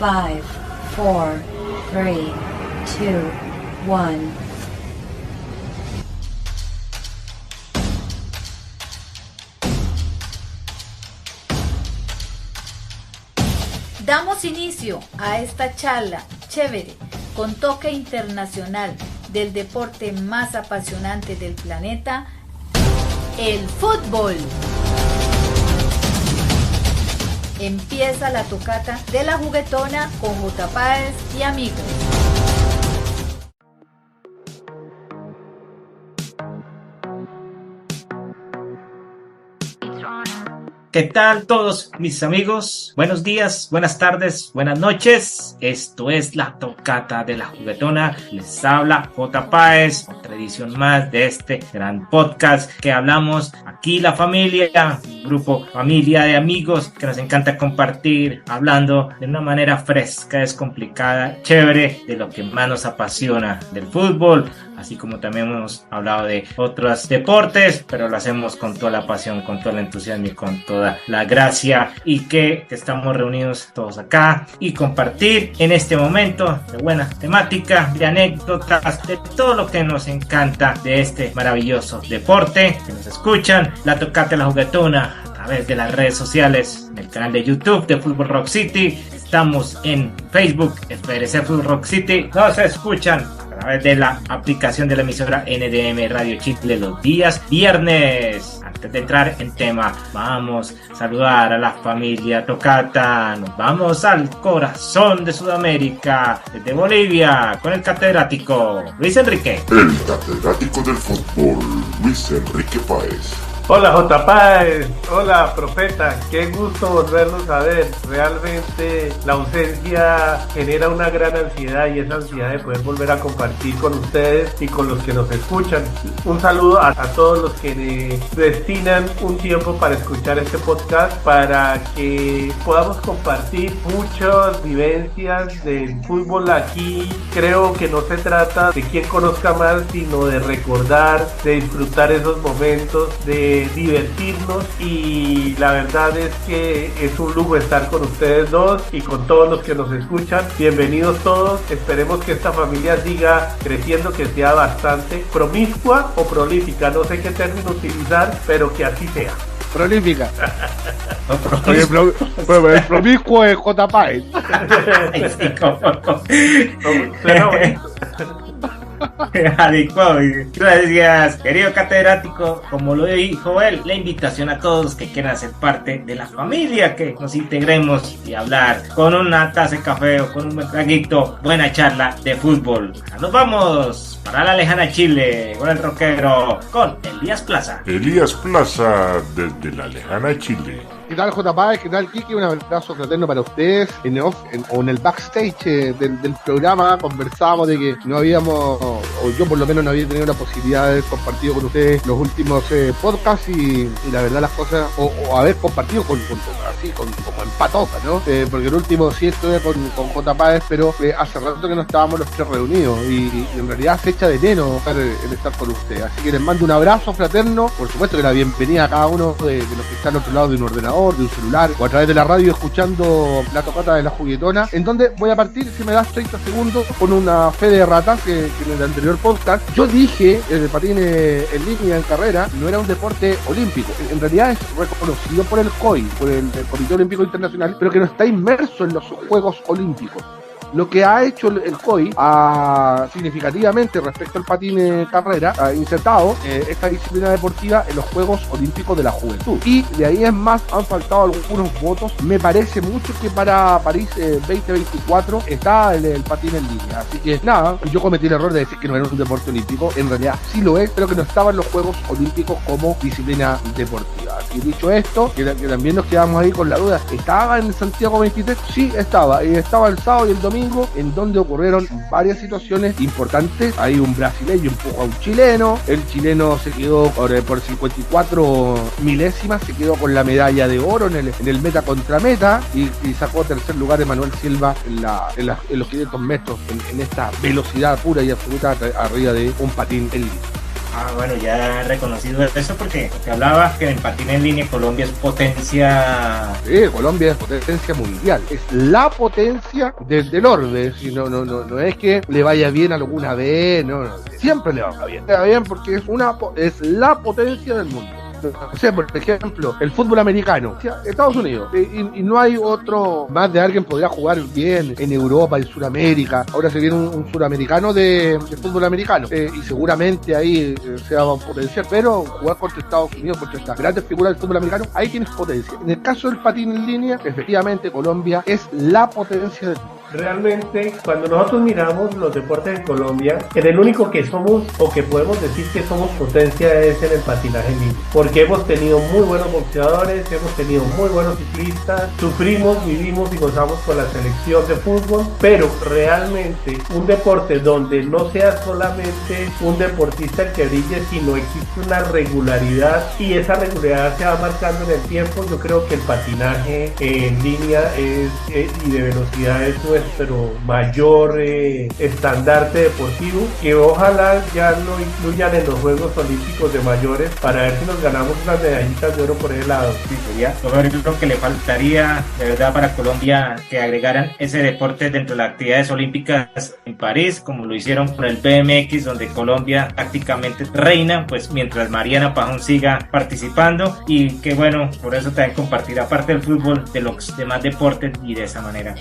5, 4, 3, 2, 1. Damos inicio a esta charla chévere con toque internacional del deporte más apasionante del planeta, el fútbol. Empieza la tocata de la juguetona con J. Páez y amigos. ¿Qué tal todos mis amigos? Buenos días, buenas tardes, buenas noches. Esto es la tocata de la juguetona. Les habla J. Páez, otra edición más de este gran podcast que hablamos aquí la familia, un grupo familia de amigos que nos encanta compartir, hablando de una manera fresca, descomplicada, chévere, de lo que más nos apasiona del fútbol, así como también hemos hablado de otros deportes, pero lo hacemos con toda la pasión, con todo el entusiasmo y con toda la gracia, y que estamos reunidos todos acá y compartir en este momento de buena temática, de anécdotas, de todo lo que nos encanta de este maravilloso deporte. Que nos escuchan la tocata de la juguetona a través de las redes sociales, en el canal de YouTube de Fútbol Rock City. Estamos en Facebook, FRC Fútbol Rock City. Nos escuchan a través de la aplicación de la emisora NDM Radio Chile los días viernes. Antes de entrar en tema, vamos a saludar a la familia Tocata. Nos vamos al corazón de Sudamérica, desde Bolivia, con el catedrático Luis Enrique. El catedrático del fútbol, Luis Enrique Páez. Hola J. Páez, hola profeta, qué gusto volvernos a ver. Realmente la ausencia genera una gran ansiedad, y esa ansiedad de poder volver a compartir con ustedes y con los que nos escuchan. Un saludo a todos los que destinan un tiempo para escuchar este podcast, para que podamos compartir muchas vivencias del fútbol aquí. Creo que no se trata de quién conozca más, sino de recordar, de disfrutar esos momentos, de divertirnos, y la verdad es que es un lujo estar con ustedes dos y con todos los que nos escuchan. Bienvenidos todos, esperemos que esta familia siga creciendo, que sea bastante promiscua o prolífica, no sé qué término utilizar, pero que así sea. Prolífica. El promiscuo es J. Páez. Suena bonito. Adecuado. Gracias, querido catedrático. Como lo dijo él, la invitación a todos que quieran ser parte de la familia, que nos integremos y hablar con una taza de café o con un buen traguito, buena charla de fútbol. Nos vamos para la lejana Chile con el rockero, con Elías Plaza. Elías Plaza desde la lejana Chile. ¿Qué tal J. Páez? ¿Qué tal Kiki? Un abrazo fraterno para ustedes. En el backstage del programa conversábamos de que no habíamos, o yo por lo menos no había tenido la posibilidad de haber compartido con ustedes los últimos podcasts, y la verdad las cosas, o haber compartido con como en patosa, ¿no? Porque el último sí estuve con J. Páez, pero hace rato que no estábamos los tres reunidos, y en realidad se echa de menos el estar con ustedes. Así que les mando un abrazo fraterno, por supuesto que la bienvenida a cada uno de los que están al otro lado de un ordenador, de un celular, o a través de la radio escuchando la tocata de la juguetona, en donde voy a partir, si me das 30 segundos, con una fe de ratas que en el anterior podcast yo dije el patín en línea, en carrera, no era un deporte olímpico. En realidad es reconocido por el COI, por el Comité Olímpico Internacional, pero que no está inmerso en los Juegos Olímpicos. Lo que ha hecho el COI significativamente respecto al patín carrera, ha insertado esta disciplina deportiva en los Juegos Olímpicos de la Juventud. Y de ahí es más, han faltado algunos votos. Me parece mucho que para París 2024 está el patín en línea. Así que nada, yo cometí el error de decir que no era un deporte olímpico. En realidad sí lo es, pero que no estaba en los Juegos Olímpicos como disciplina deportiva. Así que dicho esto, que también nos quedamos ahí con la duda, ¿estaba en Santiago 23? Sí, estaba. Y estaba el sábado y el domingo, en donde ocurrieron varias situaciones importantes. Hay un brasileño empujó a un chileno, el chileno se quedó por 54 milésimas, se quedó con la medalla de oro en el meta contra meta, y sacó tercer lugar Emanuel Silva en los 500 metros en esta velocidad pura y absoluta arriba de un patín en línea. Bueno, ya he reconocido eso porque hablaba que en patín en línea Colombia es potencia. Sí, Colombia es potencia mundial, es la potencia del orbe, si no es que le vaya bien alguna vez, no, siempre le va bien porque es la potencia del mundo. No sé, por ejemplo, el fútbol americano, Estados Unidos, y no hay otro, más de alguien podría jugar bien en Europa, en Sudamérica. Ahora se viene un suramericano de fútbol americano, y seguramente ahí se va a potenciar, pero jugar contra Estados Unidos, contra estas grandes figuras del fútbol americano, ahí tienes potencia. En el caso del patín en línea, efectivamente Colombia es la potencia del mundo. Realmente, cuando nosotros miramos los deportes en Colombia, en el único que somos o que podemos decir que somos potencia es en el patinaje en línea, porque hemos tenido muy buenos boxeadores, hemos tenido muy buenos ciclistas, sufrimos, vivimos y gozamos con la selección de fútbol, pero realmente un deporte donde no sea solamente un deportista el que brille, sino existe una regularidad y esa regularidad se va marcando en el tiempo. Yo creo que el patinaje en línea y de velocidad es nuestro mayor estandarte deportivo, que ojalá ya lo incluyan en los Juegos Olímpicos de mayores para ver si nos ganamos unas medallitas de oro por ese lado. Sí, sería lo que le faltaría de verdad para Colombia, que agregaran ese deporte dentro de las actividades olímpicas en París, como lo hicieron con el BMX, donde Colombia prácticamente reina, pues mientras Mariana Pajón siga participando, y que bueno, por eso también compartir aparte del fútbol de los demás deportes y de esa manera.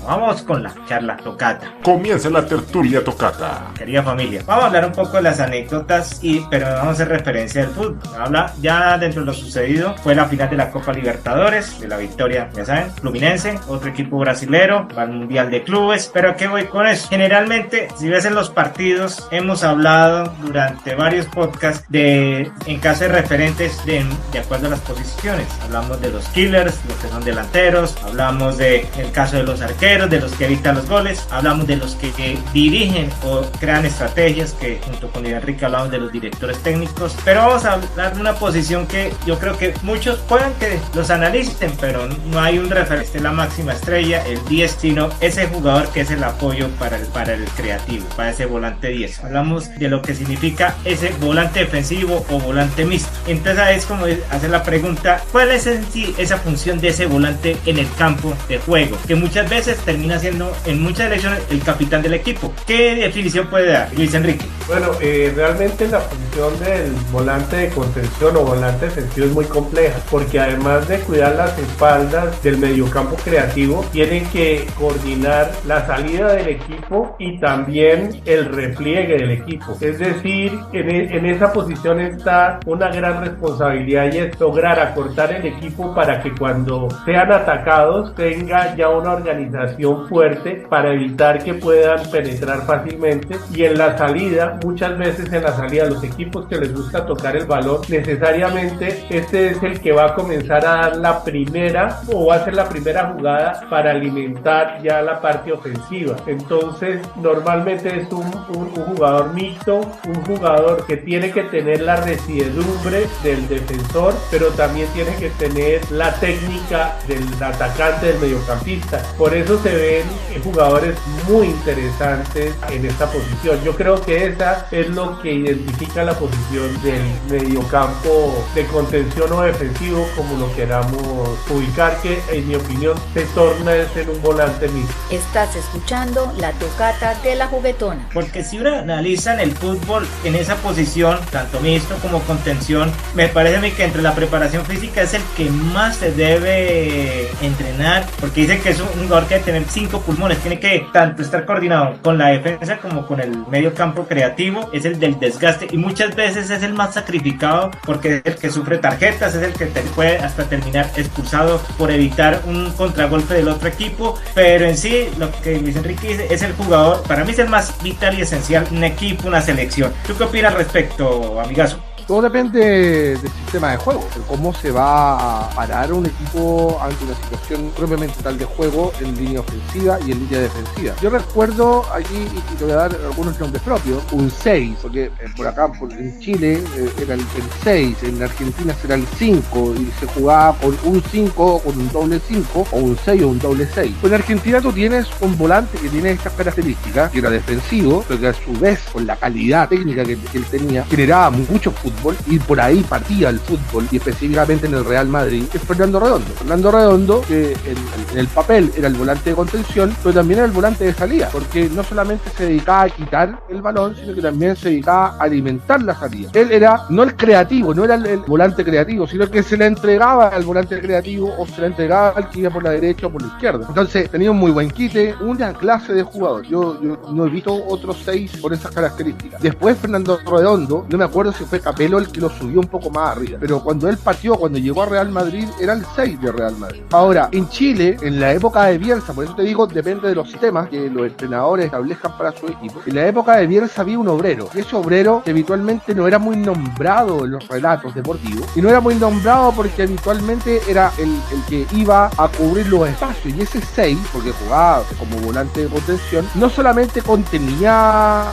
Vamos con la charla tocata. Comienza la tertulia tocata. Querida familia, vamos a hablar un poco de las anécdotas, pero vamos a hacer referencia al fútbol. Habla ya dentro de lo sucedido, fue la final de la Copa Libertadores, de la victoria, ya saben, Fluminense, otro equipo brasilero, va al Mundial de Clubes. Pero ¿qué voy con eso? Generalmente, si ves en los partidos, hemos hablado durante varios podcasts en caso de referentes de acuerdo a las posiciones. Hablamos de los killers, los que son delanteros, hablamos del caso de los arqueros, de los que evitan los goles, hablamos de los que dirigen o crean estrategias, que junto con Enrique hablamos de los directores técnicos, pero vamos a hablar de una posición que yo creo que muchos puedan que los analicen, pero no hay un referente, la máxima estrella, el 10, sino ese jugador que es el apoyo para el creativo, para ese volante 10. Hablamos de lo que significa ese volante defensivo o volante mixto. Entonces es como hacer la pregunta, ¿cuál es en sí esa función de ese volante en el campo de juego? Que muchas veces termina siendo en muchas elecciones el capitán del equipo. ¿Qué definición puede dar Luis Enrique? Bueno, realmente la función del volante de contención o volante defensivo es muy compleja, porque además de cuidar las espaldas del mediocampo creativo, tienen que coordinar la salida del equipo y también el repliegue del equipo. Es decir, en esa posición está una gran responsabilidad, y es lograr acortar el equipo para que cuando sean atacados tenga ya una organización fuerte para evitar que puedan penetrar fácilmente. Y en la salida, muchas veces en la salida, los equipos que les gusta tocar el balón, necesariamente este es el que va a comenzar a dar la primera o va a ser la primera jugada para alimentar ya la parte ofensiva. Entonces normalmente es un jugador mixto, un jugador que tiene que tener la resiedumbre del defensor, pero también tiene que tener la técnica del atacante, del mediocampista. Por eso se ven jugadores muy interesantes en esta posición. Yo creo que esa es lo que identifica la posición del mediocampo de contención o defensivo, como lo queramos ubicar, que en mi opinión se torna en un volante mixto. Estás escuchando la tocata de la juguetona. Porque si uno analiza en el fútbol en esa posición, tanto mixto como contención, me parece a mí que entre la preparación física es el que más se debe entrenar, porque dicen que es un jugador que debe tener 5 pulmones, tiene que tanto estar coordinado con la defensa como con el medio campo creativo, es el del desgaste y muchas veces es el más sacrificado porque es el que sufre tarjetas, es el que puede hasta terminar expulsado por evitar un contragolpe del otro equipo. Pero en sí, lo que Luis Enrique dice, es el jugador, para mí es el más vital y esencial, un equipo, una selección. ¿Tú qué opinas al respecto, amigazo? Todo depende del sistema de juego, de cómo se va a parar un equipo ante una situación propiamente tal de juego en línea ofensiva y en línea defensiva. Yo recuerdo aquí, y te voy a dar algunos nombres propios, un 6, porque por acá en Chile era el 6, en Argentina será el 5, y se jugaba con un 5, con un doble 5, o un 6 o un doble 6. Pues en Argentina tú tienes un volante que tiene estas características, que era defensivo, pero que a su vez, con la calidad técnica que él tenía, generaba mucho fútbol, y por ahí partía el fútbol, y específicamente en el Real Madrid, es Fernando Redondo. Fernando Redondo, que en el papel era el volante de contención, pero también era el volante de salida, porque no solamente se dedicaba a quitar el balón, sino que también se dedicaba a alimentar la salida. Él era no el creativo, no era el volante creativo, sino que se le entregaba al volante creativo o se le entregaba al que iba por la derecha o por la izquierda. Entonces tenía un muy buen quite, una clase de jugador. Yo no he visto otros 6 por esas características. Después Fernando Redondo, no me acuerdo si fue Capello el que lo subió un poco más arriba, pero cuando él partió, cuando llegó a Real Madrid, era el 6 de Real Madrid. Ahora, en Chile, en la época de Bielsa, por eso te digo, depende de los sistemas que los entrenadores establezcan para su equipo. En la época de Bielsa había un obrero, y ese obrero que habitualmente no era muy nombrado en los relatos deportivos, y no era muy nombrado porque habitualmente era el que iba a cubrir los espacios, y ese 6, porque jugaba como volante de contención, no solamente contenía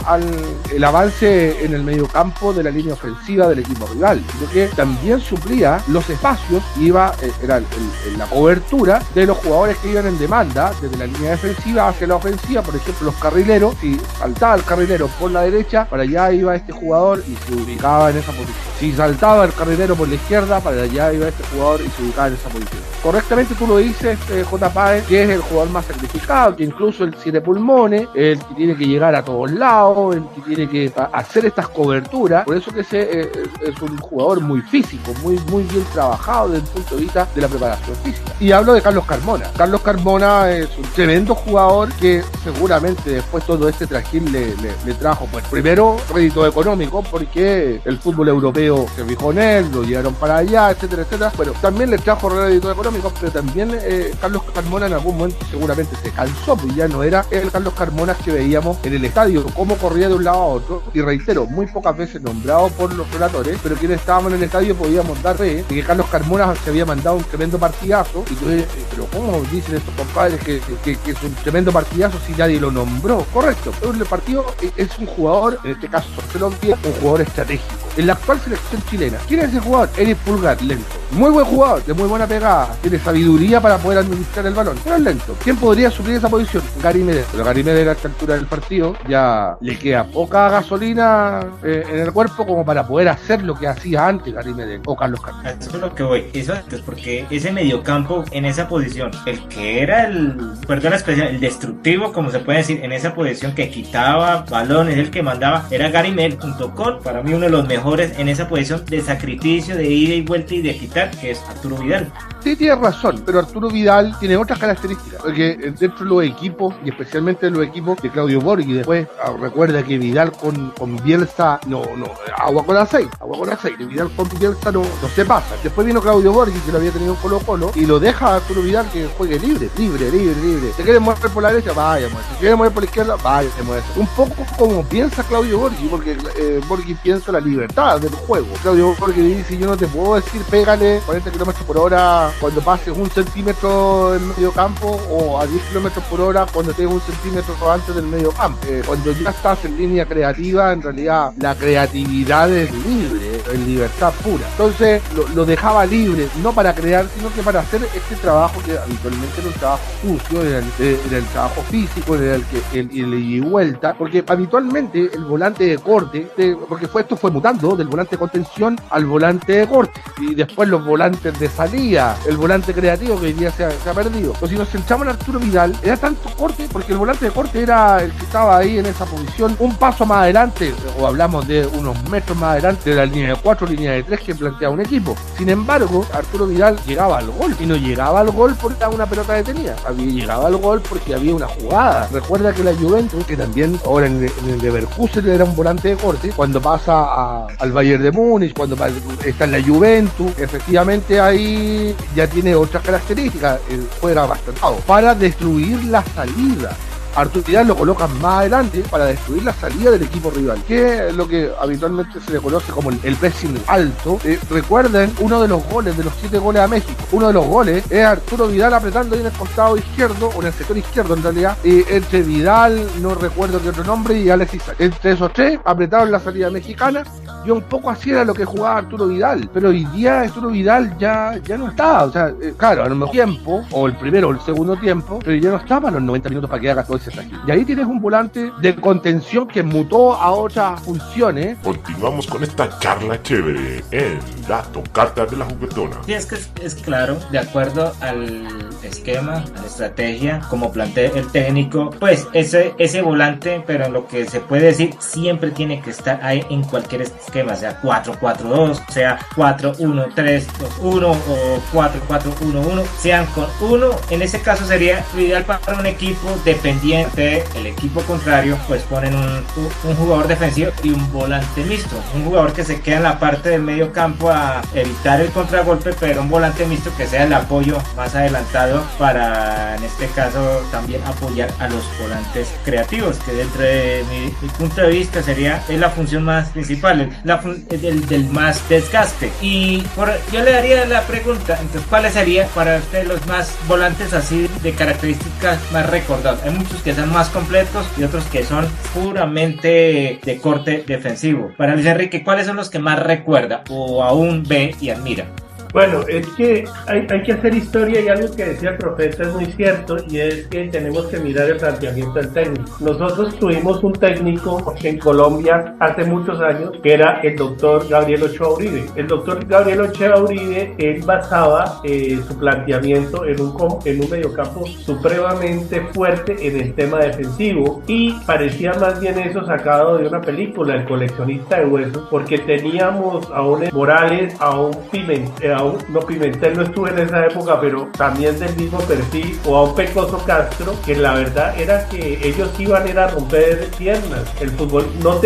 el avance en el mediocampo de la línea ofensiva del equipo rival, sino que también suplía los espacios, era la cobertura de los jugadores que iban en demanda desde la línea defensiva hacia la ofensiva. Por ejemplo, los carrileros, si saltaba el carrilero por la derecha, para allá iba este jugador y se ubicaba en esa posición. Si saltaba el carrilero por la izquierda, para allá iba este jugador y se ubicaba en esa posición. Correctamente tú lo dices, J. Páez, que es el jugador más sacrificado, que incluso el 7 pulmones, el que tiene que llegar a todos lados, el que tiene que hacer estas coberturas. Por eso que es un jugador muy físico, muy bien trabajado desde el punto de vista de la preparación física. Y hablo de Carlos Carmona. Carlos Carmona es un tremendo jugador que seguramente después todo este trajín le trajo, pues primero rédito económico, porque el fútbol europeo se fijó en él, lo llevaron para allá, etcétera, etcétera. Bueno, también le trajo rédito económico, pero también Carlos Carmona en algún momento seguramente se cansó, pues ya no era el Carlos Carmona que veíamos en el estadio, cómo corría de un lado a otro. Y reitero, muy pocas veces nombrado por los relatores, pero quienes estábamos en el estadio podíamos dar fe de que Carlos Carmona se había mandado un tremendo partidazo. Y tú dices, pero ¿cómo dicen estos compadres que es un tremendo partidazo si nadie lo nombró? Correcto, pero el partido es un jugador, en este caso Barcelona, un jugador estratégico. En la actual selección chilena, ¿quién es ese jugador? Eric Pulgar, lento. Muy buen jugador, de muy buena pegada, tiene sabiduría para poder administrar el balón, pero es lento. ¿Quién podría suplir esa posición? Gary Medel. Pero Gary Medel a esta altura del partido ya le queda poca gasolina en el cuerpo como para poder hacer lo que hacía antes Gary Medel o Carlos Carmona. Eso es lo que voy, eso antes, porque ese mediocampo en esa posición, el que era perdón la expresión, el destructivo, como se puede decir, en esa posición que quitaba balones, el que mandaba, era Gary Medel, junto con, para mí, uno de los mejores en esa posición de sacrificio, de ida y vuelta y de quitar, que es Arturo Vidal. Sí, tienes razón, pero Arturo Vidal tiene otras características, porque dentro de los equipos, y especialmente en los equipos de Claudio Borghi, después recuerda que Vidal con Bielsa, agua con aceite, Vidal con Bielsa no se pasa. Después vino Claudio Borghi, que lo había tenido en Colo-Colo, y lo deja a Arturo Vidal que juegue libre. ¿Se quiere mover por la derecha? Vaya, muévese. ¿Se quiere mover por la izquierda? Vaya, muévese. Un poco como piensa Claudio Borghi, porque Borghi piensa la libertad del juego. Claudio Borghi dice, yo no te puedo decir pégale 40 kilómetros por hora cuando pases 1 centímetro en medio campo, o a 10 kilómetros por hora cuando estés 1 centímetro antes del medio campo. Cuando ya estás en línea creativa, en realidad la creatividad es libre, es libertad pura. Entonces lo dejaba libre, no para crear, sino que para hacer este trabajo que habitualmente era un trabajo sucio, era el trabajo físico, era el ida y vuelta, porque habitualmente el volante de corte, porque esto fue mutando del volante de contención al volante de corte, y después los volantes de salida, el volante creativo que hoy día se ha perdido. Pero si nos centramos en Arturo Vidal, era tanto corte, porque el volante de corte era el que estaba ahí en esa posición, un paso más adelante, o hablamos de unos metros más adelante de la línea de 4, línea de 3 que plantea un equipo. Sin embargo, Arturo Vidal llegaba al gol, y no llegaba al gol porque era una pelota detenida, llegaba al gol porque había una jugada. Recuerda que la Juventus, que también ahora en el Leverkusen era un volante de corte, cuando pasa al Bayern de Múnich, cuando está en la Juventus, efectivamente ahí ya tiene otras características, juega bastante para destruir la salida. Arturo Vidal lo colocan más adelante para destruir la salida del equipo rival, que es lo que habitualmente se le conoce como el pressing alto. Recuerden uno de los goles, de los 7 goles a México, uno de los goles es Arturo Vidal apretando ahí en el costado izquierdo, o en el sector izquierdo en realidad, entre Vidal, no recuerdo qué otro nombre, y Alexis Sánchez. Entre esos tres apretaron la salida mexicana, y un poco así era lo que jugaba Arturo Vidal, pero hoy día Arturo Vidal ya no está, o sea, claro, a lo mejor tiempo, o el primero o el segundo tiempo, pero ya no está para los 90 minutos para que haga todo ese ataque. Y ahí tienes un volante de contención que mutó a otras funciones. Continuamos con esta charla chévere en la tocata de la juguetona. Sí, es que es claro, de acuerdo al esquema, a la estrategia, como plantea el técnico, pues ese volante, pero en lo que se puede decir, siempre tiene que estar ahí en cualquier esquema, sea 4-4-2, sea 4-1-3-2-1 o 4-4-1-1, sean con uno, en ese caso sería lo ideal para un equipo dependiente, el equipo contrario, pues ponen un jugador defensivo y un volante mixto, un jugador que se queda en la parte del medio campo a evitar el contragolpe, pero un volante mixto que sea el apoyo más adelantado para, en este caso, también apoyar a los volantes creativos, que dentro de mi punto de vista es la función más principal, del más desgaste. Y yo le daría la pregunta, entonces, ¿cuáles serían para usted los más volantes así de características más recordados? Hay muchos que son más completos y otros que son puramente de corte defensivo. Para Luis Enrique, ¿cuáles son los que más recuerda o aún ve y admira? Bueno, es que hay que hacer historia, y algo que decía el profeta es muy cierto, y es que tenemos que mirar el planteamiento del técnico. Nosotros tuvimos un técnico en Colombia hace muchos años que era el doctor Gabriel Ochoa Uribe. El doctor Gabriel Ochoa Uribe, él basaba su planteamiento en un mediocampo supremamente fuerte en el tema defensivo, y parecía más bien eso sacado de una película, El coleccionista de huesos, porque teníamos a un Morales, a un Pimentel no estuve en esa época, pero también del mismo perfil, o a un Pecoso Castro, que la verdad era que ellos iban a romper piernas. El fútbol no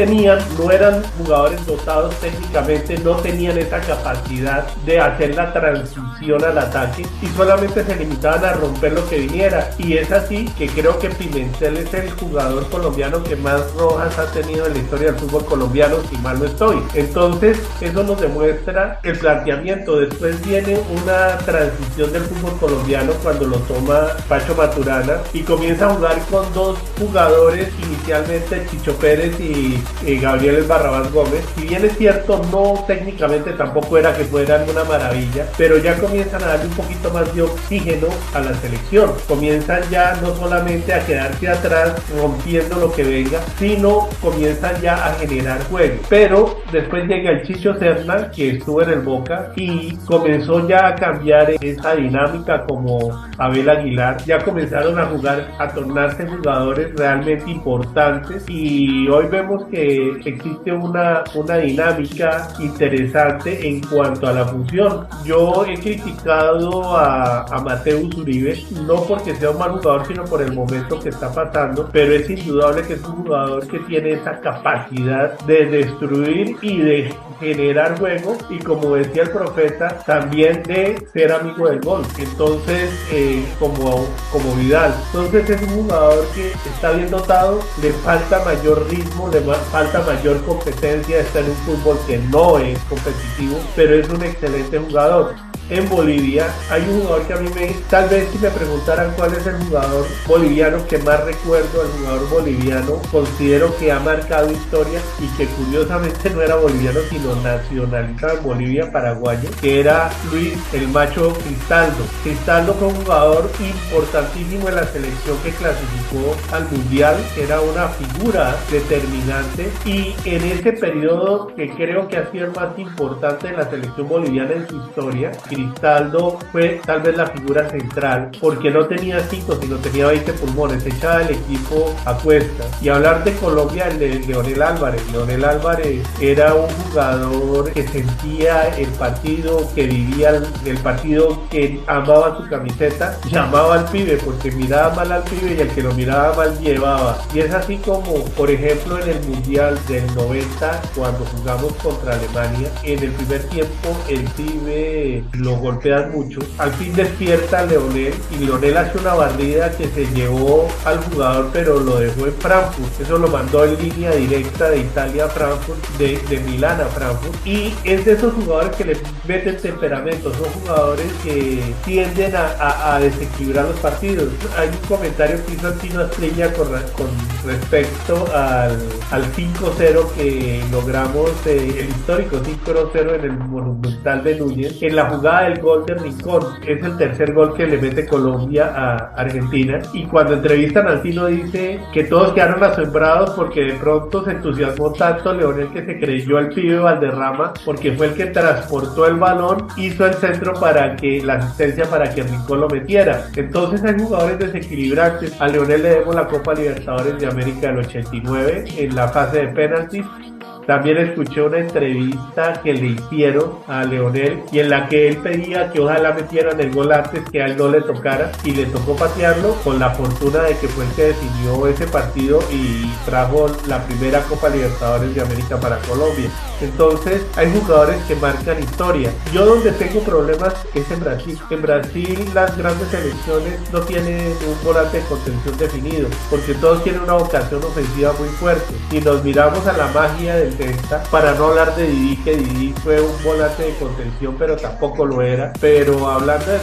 eran jugadores dotados técnicamente, no tenían esa capacidad de hacer la transición al ataque, y solamente se limitaban a romper lo que viniera. Y es así que creo que Pimentel es el jugador colombiano que más rojas ha tenido en la historia del fútbol colombiano, si mal no estoy. Entonces eso nos demuestra el planteamiento. Después viene una transición del fútbol colombiano cuando lo toma Pacho Maturana y comienza a jugar con dos jugadores, inicialmente Chicho Pérez y Gabriel El Barrabás Gómez. Si bien es cierto, no técnicamente tampoco era que fueran una maravilla, pero ya comienzan a darle un poquito más de oxígeno a la selección. Comienzan ya no solamente a quedarse atrás rompiendo lo que venga, sino comienzan ya a generar juego. Pero después llega el Chicho Serna, que estuvo en el Boca, y comenzó ya a cambiar esa dinámica, como Abel Aguilar. Ya comenzaron a jugar, a tornarse jugadores realmente importantes, y hoy vemos que existe una dinámica interesante en cuanto a la función. Yo he criticado a Mateus Uribe, no porque sea un mal jugador, sino por el momento que está pasando, pero es indudable que es un jugador que tiene esa capacidad de destruir y de generar juego, y como decía el profeta, también de ser amigo del gol. Entonces, como Vidal. Entonces es un jugador que está bien dotado, le falta mayor ritmo, le falta mayor competencia, está en un fútbol que no es competitivo, pero es un excelente jugador. En Bolivia hay un jugador que a mí tal vez si me preguntaran cuál es el jugador boliviano que más recuerdo, el jugador boliviano considero que ha marcado historia, y que curiosamente no era boliviano sino nacionalizado en Bolivia, paraguayo, que era Luis el Macho Cristaldo. Cristaldo fue un jugador importantísimo en la selección que clasificó al Mundial, era una figura determinante, y en ese periodo que creo que ha sido el más importante de la selección boliviana en su historia, Cristaldo fue tal vez la figura central, porque no tenía 5 sino tenía 20 pulmones, echaba el equipo a cuestas. Y hablar de Colombia, el de Leonel Álvarez. Leonel Álvarez era un jugador que sentía el partido, que vivía el partido, que amaba su camiseta, llamaba al pibe porque miraba mal al pibe, y el que lo miraba mal llevaba. Y es así como, por ejemplo, en el Mundial del 90, cuando jugamos contra Alemania, en el primer tiempo el pibe lo golpean mucho. Al fin despierta a Leonel y Leonel hace una barrida que se llevó al jugador, pero lo dejó en Frankfurt. Eso lo mandó en línea directa de Italia a Frankfurt, de Milán a Frankfurt. Y es de esos jugadores que le meten temperamento. Son jugadores que tienden a desequilibrar los partidos. Hay un comentario que hizo Tino Asprilla con respecto al 5-0 que logramos, el histórico 5-0 en el Monumental de Núñez, en la jugada del gol de Rincón. Es el tercer gol que le mete Colombia a Argentina, y cuando entrevistan al Tino dice que todos quedaron asombrados porque de pronto se entusiasmó tanto Leonel que se creyó al pibe Valderrama, porque fue el que transportó el balón, hizo el centro para que la asistencia para que Rincón lo metiera. Entonces hay jugadores desequilibrantes. A Leonel le demos la Copa Libertadores de América del 89 en la fase de penaltis. También escuché una entrevista que le hicieron a Leonel y en la que él pedía que ojalá metieran el gol antes, que a él no le tocara, y le tocó patearlo, con la fortuna de que fue el que definió ese partido y trajo la primera Copa Libertadores de América para Colombia. Entonces hay jugadores que marcan historia. Yo donde tengo problemas es en Brasil. En Brasil las grandes selecciones no tienen un volante de contención definido, porque todos tienen una vocación ofensiva muy fuerte, y nos miramos a la magia del 70, para no hablar de Didi, que Didi fue un volante de contención pero tampoco lo era. Pero hablando del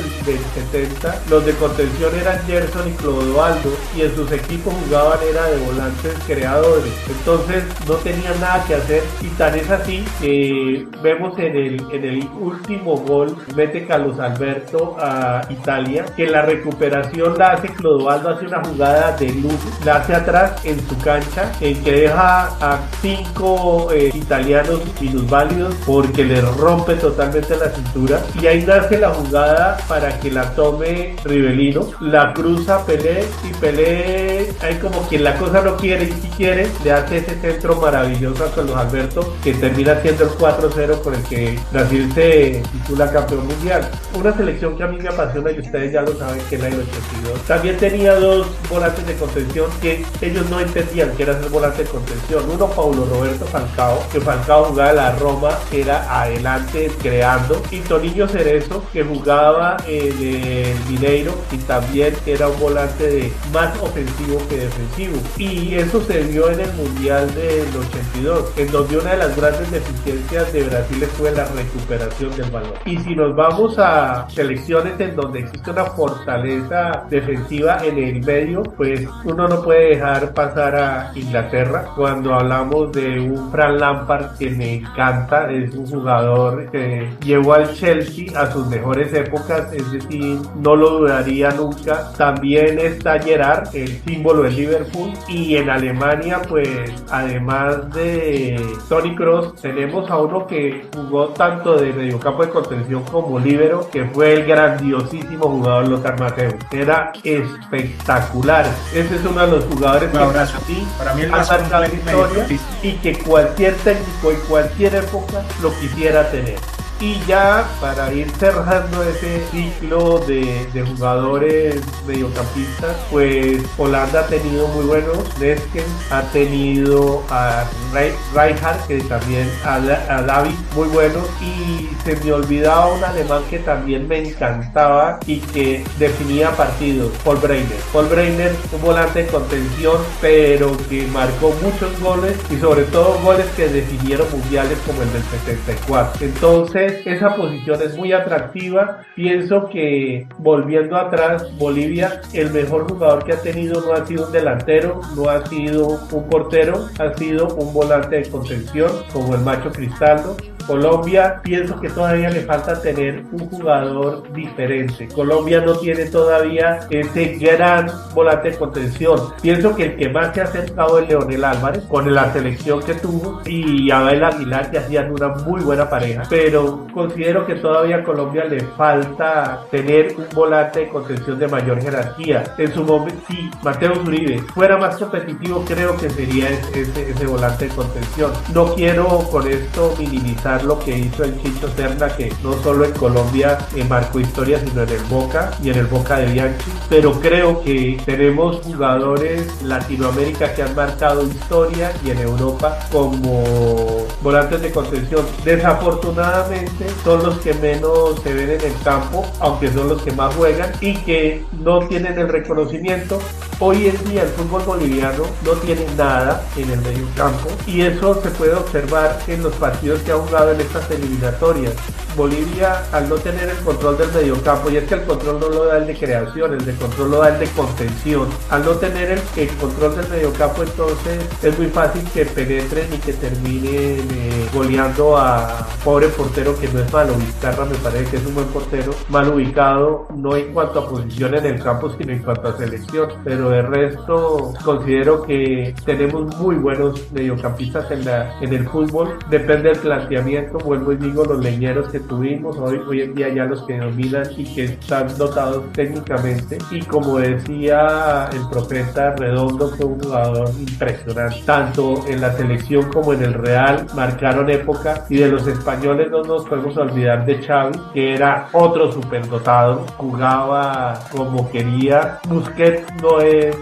70, los de contención eran Gerson y Clodoaldo, y en sus equipos jugaban era de volantes creadores, entonces no tenían nada que hacer. Y tan es así que vemos en el último gol mete Carlos Alberto a Italia, que la recuperación la hace Clodoaldo, hace una jugada de luz, la hace atrás en su cancha, en que deja a 5 italianos minusválidos porque le rompe totalmente la cintura, y ahí nace la jugada para que la tome Rivelino, la cruza Pelé, y Pelé, ahí como quien la cosa no quiere y si quiere, le hace ese centro maravilloso a Carlos Alberto, que termina siendo el 4-0 con el que Brasil se titula campeón mundial. Una selección que a mí me apasiona y ustedes ya lo saben, que es la del 82. También tenía dos volantes de contención que ellos no entendían que era ser volante de contención. Uno, Paulo Roberto Falcao, que Falcao jugaba en la Roma, era adelante creando, y Toninho Cerezo, que jugaba en el Mineiro y también era un volante más ofensivo que defensivo. Y eso se vio en el Mundial del 82, en donde una de las grandes deficiencias de Brasil fue la recuperación del balón. Y si nos vamos a selecciones en donde existe una fortaleza defensiva en el medio, pues uno no puede dejar pasar a Inglaterra. Cuando hablamos de un Frank Lampard, que me encanta, es un jugador que llevó al Chelsea a sus mejores épocas, es decir, no lo dudaría nunca. También está Gerrard, el símbolo del Liverpool, y en Alemania, pues además de Toni Kroos, tenemos a uno que jugó tanto de mediocampo de contención como líbero, que fue el grandiosísimo jugador Lothar Matthäus. Era espectacular. Ese es uno de los jugadores Un abrazo a ti. Para mí el más la historia, y que cualquier técnico en cualquier época lo quisiera tener. Y ya para ir cerrando ese ciclo de jugadores mediocampistas, pues Holanda ha tenido muy buenos, Neskens, ha tenido a Rijkaard, que también a David, muy buenos, y se me olvidaba un alemán que también me encantaba y que definía partidos, Paul Breitner, un volante de contención, pero que marcó muchos goles, y sobre todo goles que definieron mundiales como el del 74. Entonces esa posición es muy atractiva. Pienso que, volviendo atrás, Bolivia, el mejor jugador que ha tenido no ha sido un delantero, no ha sido un portero, ha sido un volante de contención como el Macho Cristaldo. Colombia, pienso que todavía le falta tener un jugador diferente. Colombia no tiene todavía ese gran volante de contención. Pienso que el que más se ha acercado es Leonel Álvarez, con la selección que tuvo, y Abel Aguilar, que hacían una muy buena pareja, pero considero que todavía a Colombia le falta tener un volante de contención de mayor jerarquía. En su momento, si Mateus Uribe fuera más competitivo, creo que sería ese volante de contención. No quiero con esto minimizar lo que hizo el Chicho Serna, que no solo en Colombia marcó historia, sino en el Boca y en el Boca de Bianchi, pero creo que tenemos jugadores Latinoamérica que han marcado historia, y en Europa como volantes de contención. Desafortunadamente realmente son los que menos se ven en el campo, aunque son los que más juegan y que no tienen el reconocimiento. Hoy en día el fútbol boliviano no tiene nada en el medio campo y eso se puede observar en los partidos que ha jugado en estas eliminatorias. Bolivia, al no tener el control del mediocampo, y es que el control no lo da el de creación, el de control lo da el de contención. Al no tener el control del mediocampo, entonces es muy fácil que penetren y que terminen goleando a pobre portero, que no es malo. Vizcarra me parece que es un buen portero, mal ubicado, no en cuanto a posición en el campo, sino en cuanto a selección. Pero de resto, considero que tenemos muy buenos mediocampistas en el fútbol. Depende del planteamiento, vuelvo y digo, los leñeros que tuvimos, hoy en día ya los que dominan y que están dotados técnicamente, y como decía el profeta, Redondo fue un jugador impresionante, tanto en la selección como en el Real, marcaron época. Y de los españoles no nos podemos olvidar de Xavi, que era otro superdotado, jugaba como quería. Busquets no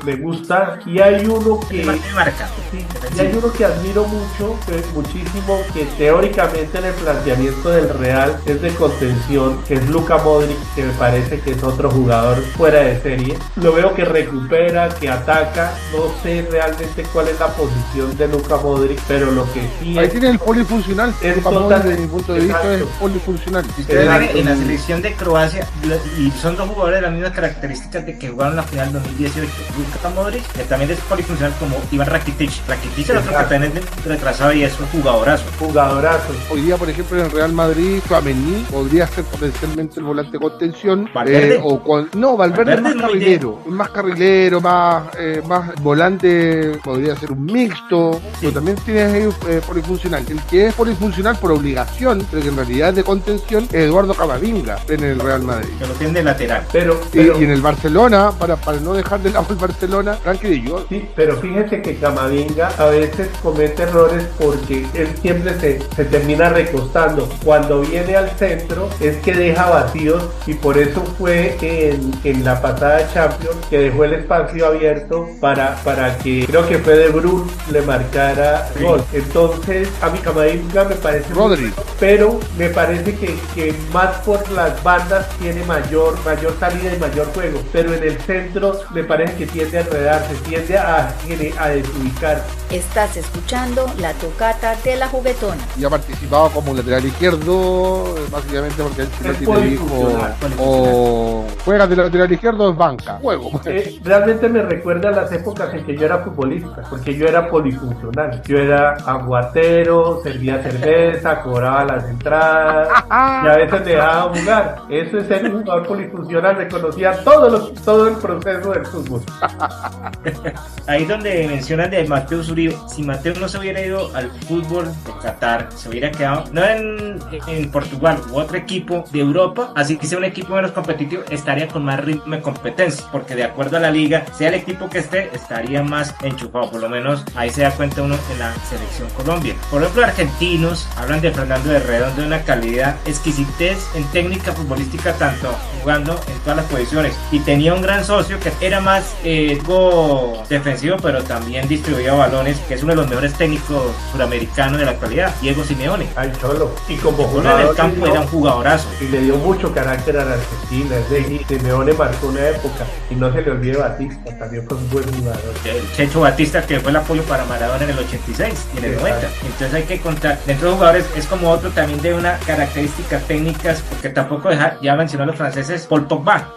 me gusta, y hay uno que y hay uno que admiro muchísimo, que teóricamente en el planteamiento del Real es de contención, que es Luka Modric, que me parece que es otro jugador fuera de serie. Lo veo que recupera, que ataca. No sé realmente cuál es la posición de Luka Modric, pero lo que sí ahí tiene el polifuncional. es Luka Modric, total, desde mi punto de vista, es polifuncional. En la selección de Croacia, y son dos jugadores de las mismas características de que jugaron la final 2018. Luka Modric, que también es polifuncional, como Iván Rakitic. Rakitic es el otro que también es retrasado y es un jugadorazo. Hoy día, por ejemplo, en el Real Madrid, Tchouaméni podría ser potencialmente el volante de contención. ¿Valverde? Valverde es Valverde más carrilero, más volante, podría ser un mixto, pero también tienes ahí polifuncional. El que es polifuncional por obligación, pero que en realidad es de contención, es Eduardo Camavinga en el Real Madrid. Que lo tiene de lateral. Y en el Barcelona, para no dejar de lado el Barcelona, Frankie de Jong. Sí, pero fíjese que Camavinga a veces comete errores porque él siempre se termina recostando. Cuando viene al centro es que deja vacíos, y por eso fue en la pasada Champions que dejó el espacio abierto para que, creo que fue De Bruyne, le marcara gol. Entonces a mi Camavinga me parece Rodri, pero me parece que más por las bandas tiene mayor salida y mayor juego, pero en el centro me parece que tiende a enredarse, tiende a desubicar. Estás escuchando la tocata de la juguetona. y ha participado como lateral izquierdo, básicamente porque el Ancelotti le dijo, o juegas de lateral izquierdo o es banca. Juego. Realmente me recuerda a las épocas en que yo era futbolista, porque yo era polifuncional. Yo era aguatero, servía cerveza, cobraba las entradas y a veces me dejaba jugar. Eso es ser un jugador polifuncional, reconocía todo el proceso del fútbol. Ahí donde mencionan de Mateus Uribe, si Mateus no se hubiera ido al fútbol de Qatar, se hubiera quedado no en Portugal u otro equipo de Europa, así que sea un equipo menos competitivo, estaría con más ritmo de competencia, porque de acuerdo a la liga, sea el equipo que esté, estaría más enchufado. Por lo menos ahí se da cuenta uno en la selección Colombia. Por ejemplo, argentinos hablan de Fernando de Redondo, de una calidad, exquisitez en técnica futbolística, tanto jugando en todas las posiciones, y tenía un gran socio que era más defensivo, pero también distribuía balones, que es uno de los mejores técnicos suramericanos de la actualidad, Diego Simeone. Al Cholo. Y como En jugador el campo era un jugadorazo. y le dio mucho carácter a la Argentina. Es decir, Simeone marcó una época, y no se le olvide Batista, también fue un buen jugador. El Checho Batista, que fue el apoyo para Maradona en el 86 y en el 90. Entonces hay que contar, dentro de jugadores es como otro también de una características técnicas, porque tampoco ya mencionó a los franceses, Paul Pogba.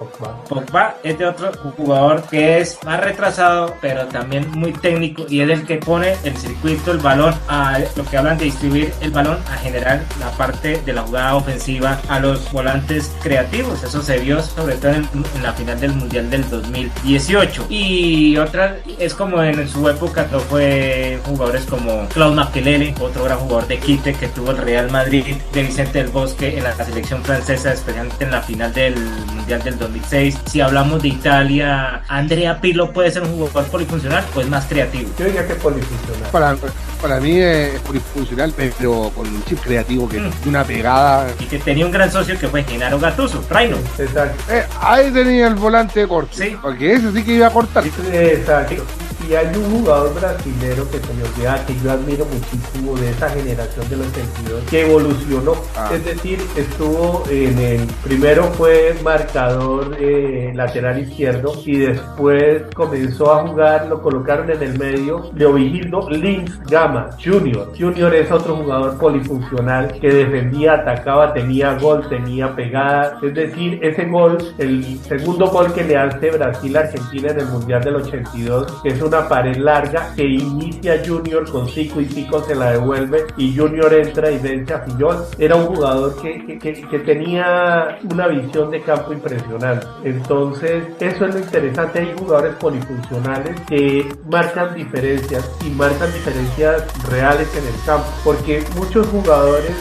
Pogba es de otro jugador que es más retrasado, pero también muy técnico, y es el que pone el circuito, el balón, a lo que hablan de distribuir el balón, a generar la parte de la jugada ofensiva a los volantes creativos. Eso se vio sobre todo en la final del Mundial del 2018. Y otra es como en su época no fue jugadores como Claude Makelele, otro gran jugador de quite que tuvo el Real Madrid, de Vicente del Bosque en la selección francesa, especialmente en la final del Mundial del 2006. Si hablamos de Italia, Andrea Pirlo puede ser un jugador polifuncional o es más creativo. Yo diría que polifuncional. Para mí es polifuncional, pero con un chip creativo que tiene una pegada. Y que tenía un gran socio que fue Genaro Gattuso, Reino. Exacto. Ahí tenía el volante corto, Sí. porque ese sí que iba a cortar. Exacto. Y hay un jugador brasilero que se me olvida, que yo admiro muchísimo, de esa generación del 82, que evolucionó. Es decir, estuvo primero fue marcador lateral izquierdo y después comenzó a jugar, lo colocaron en el medio, Leovigildo Lins Gama Junior. Junior es otro jugador polifuncional que defendía, atacaba, tenía gol, tenía pegada. Es decir, ese gol, el segundo gol que le hace Brasil a Argentina en el Mundial del 82, que es una pared larga que inicia Junior con Zico y Zico se la devuelve y Junior entra y vence a Fillol. Era un jugador que tenía una visión de campo impresionante. Entonces, eso es lo interesante. Hay jugadores polifuncionales que marcan diferencias y marcan diferencias reales en el campo, porque muchos jugadores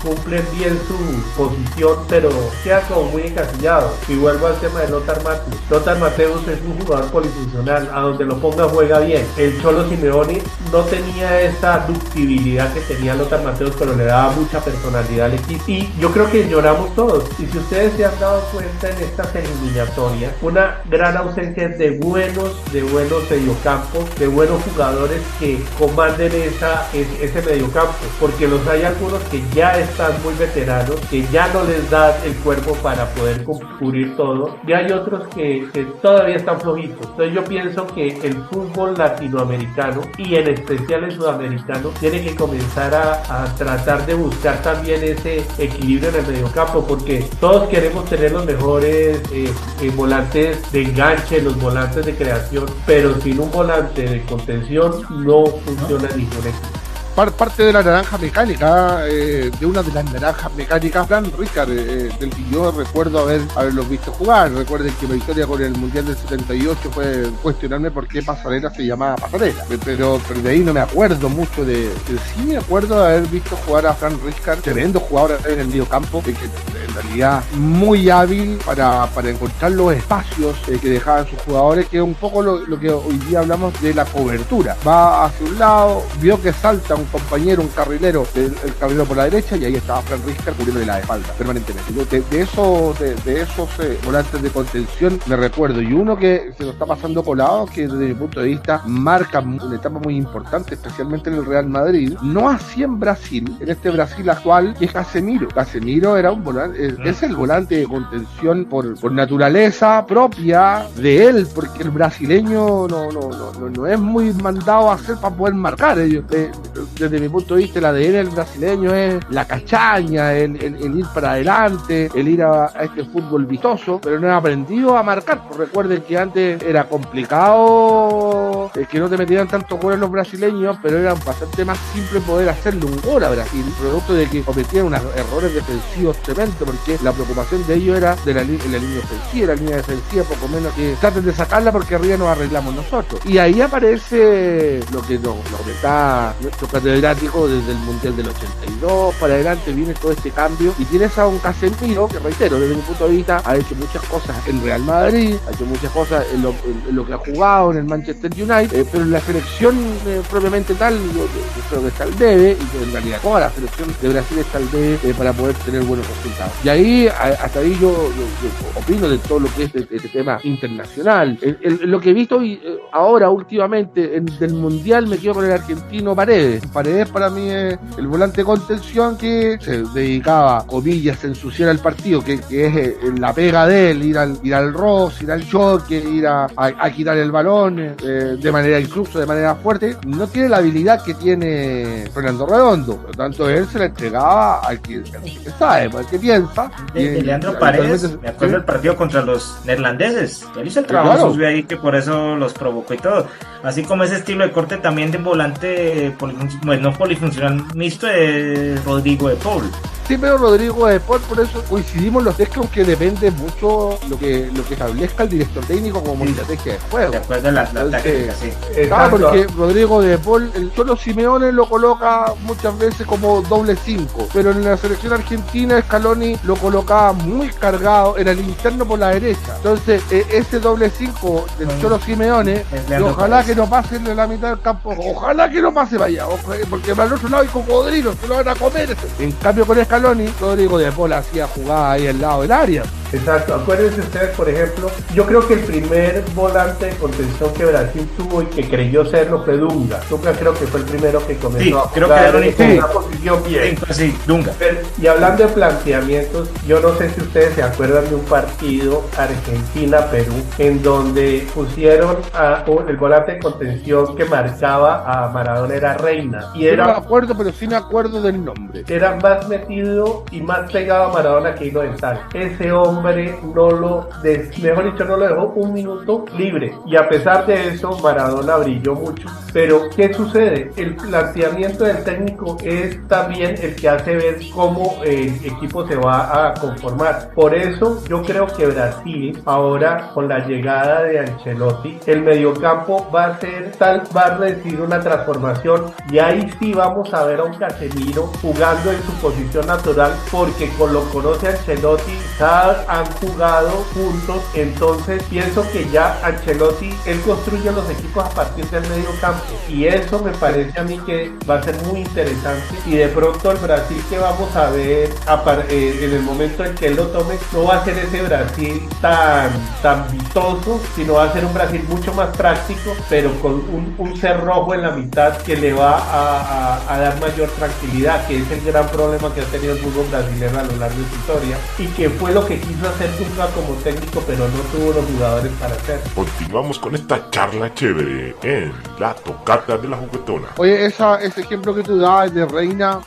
cumplen bien su posición, pero queda como muy encasillado. Y vuelvo al tema de Lothar Matthäus. Lothar Matthäus es un jugador polifuncional, a donde lo ponga juega bien. El Cholo Simeone no tenía esa ductibilidad que tenía Lothar Matthäus, pero le daba mucha personalidad al equipo. Y yo creo que lloramos todos. Y si ustedes se han dado cuenta en estas eliminatorias, una gran ausencia de buenos mediocampos, de buenos jugadores que comanden ese mediocampo, porque los hay algunos que ya están muy veteranos, que ya no les da el cuerpo para poder cubrir todo, y hay otros que todavía están flojitos. Entonces yo pienso que el fútbol latinoamericano y en especial el sudamericano tiene que comenzar a tratar de buscar también ese equilibrio en el mediocampo, porque todos queremos tener los mejores volantes de enganche, los volantes de creación, pero sin un volante de contención no funciona ningún equipo. Parte de la naranja mecánica, de una de las naranjas mecánicas, Fran Rijkaard, del que yo recuerdo haberlos visto jugar. Recuerden que mi historia con el Mundial del 78 fue cuestionarme por qué Pasarela se llamaba Pasarela, pero de ahí no me acuerdo mucho sí me acuerdo de haber visto jugar a Fran Rijkaard, tremendo jugador en el medio campo, que en realidad muy hábil para encontrar los espacios que dejaban sus jugadores, que es un poco lo que hoy día hablamos de la cobertura. Va hacia un lado, vio que salta un compañero, un carrilero, el carrilero por la derecha, y ahí estaba Fran Rijkaard cubriéndole la espalda permanentemente. De esos volantes de contención me recuerdo, y uno que se lo está pasando colado, que desde mi punto de vista marca una etapa muy importante, especialmente en el Real Madrid, no así en Brasil, en este Brasil actual, que es Casemiro. Casemiro era un volante, es el volante de contención por naturaleza propia de él, porque el brasileño no es muy mandado a hacer para poder marcar. Desde mi punto de vista, el ADN del brasileño es la cachaña, el ir para adelante, el ir a este fútbol vistoso, pero no he aprendido a marcar. Recuerden que antes era complicado que no te metieran tantos goles los brasileños, pero era bastante más simple poder hacerle un gol a Brasil, producto de que cometían unos errores defensivos tremendos, porque la preocupación de ellos era de la línea ofensiva, la línea defensiva, poco menos que traten de sacarla porque arriba nos arreglamos nosotros. Y ahí aparece lo que nos está nuestro catedrático desde el Mundial del 82 para adelante, viene todo este cambio, y tienes a un Casemiro que, reitero, desde mi punto de vista ha hecho muchas cosas en Real Madrid, ha hecho muchas cosas en lo que ha jugado en el Manchester United, pero en la selección propiamente tal, yo creo que está al debe, y que en realidad toda la selección de Brasil está al debe para poder tener buenos resultados. Y ahí, hasta ahí yo opino de todo lo que es este tema internacional. Lo que he visto ahora últimamente del Mundial, me quedo con el argentino Paredes. Paredes para mí es el volante de contención que se dedicaba, comillas, a ensuciar el partido, que es la pega de él, ir al roce, ir al choque, ir a quitar el balón incluso de manera fuerte. No tiene la habilidad que tiene Fernando Redondo, por lo tanto él se la entregaba al que sabe, al que piensa. De Leandro Paredes, me acuerdo del partido contra los neerlandeses, él hizo el trabajo suyo ahí, que por eso los provocó y todo. Así como ese estilo de corte también de volante no polifuncional mixto, de Rodrigo de Paul. Sí, pero Rodrigo de Paul, por eso coincidimos los tres, con que depende mucho lo que establezca el director técnico como estrategia de juego. De acuerdo a la táctica, sí. Claro, porque Rodrigo de Paul, el Cholo Simeone lo coloca muchas veces como doble 5, pero en la selección argentina Scaloni lo colocaba muy cargado, era el interno por la derecha. Entonces, ese doble 5 del Cholo Simeone, ojalá que no pase en la mitad del campo, ojalá que no pase vaya, porque para el otro lado hay cocodrilos, se lo van a comer. En cambio, con Scaloni, Rodrigo de Paul hacía jugada ahí al lado del área. Exacto, acuérdense ustedes, por ejemplo, yo creo que el primer volante de contención que Brasil tuvo y que creyó serlo fue Dunga. Dunga creo que fue el primero que comenzó a creo jugar que en una posición bien. Sí, Dunga. Y hablando de planteamientos, yo no sé si ustedes se acuerdan de un partido Argentina-Perú en donde pusieron el volante de contención que marcaba a Maradona era Reina. Y Yo no me era, acuerdo, pero sí me acuerdo del nombre. era más metido y más pegado a Maradona que Hilo Dental. Ese hombre mejor dicho, no lo dejó un minuto libre. Y a pesar de eso, Maradona brilló mucho. Pero, ¿qué sucede? El planteamiento del técnico es también el que hace ver cómo el equipo se va a conformar. Por eso, yo creo que Brasil, ahora con la llegada de Ancelotti, el mediocampo va a recibir una transformación. Y ahí sí vamos a ver a un Casemiro jugando en su posición natural, porque con lo conoce Ancelotti, han jugado juntos. Entonces pienso que ya Ancelotti, él construye los equipos a partir del medio campo, y eso me parece a mí que va a ser muy interesante. Y de pronto el Brasil que vamos a ver en el momento en que él lo tome, no va a ser ese Brasil tan vistoso, sino va a ser un Brasil mucho más práctico, pero con un cerrojo en la mitad que le va a dar mayor tranquilidad, que es el gran problema que ha tenido el fútbol brasileño a lo largo de su historia, y que fue lo que quiso hacer Dunga como técnico, pero no tuvo los jugadores para hacerlo. Continuamos con esta charla chévere en la tocata de la juguetona. Oye, ese ejemplo que tú dabas de Reina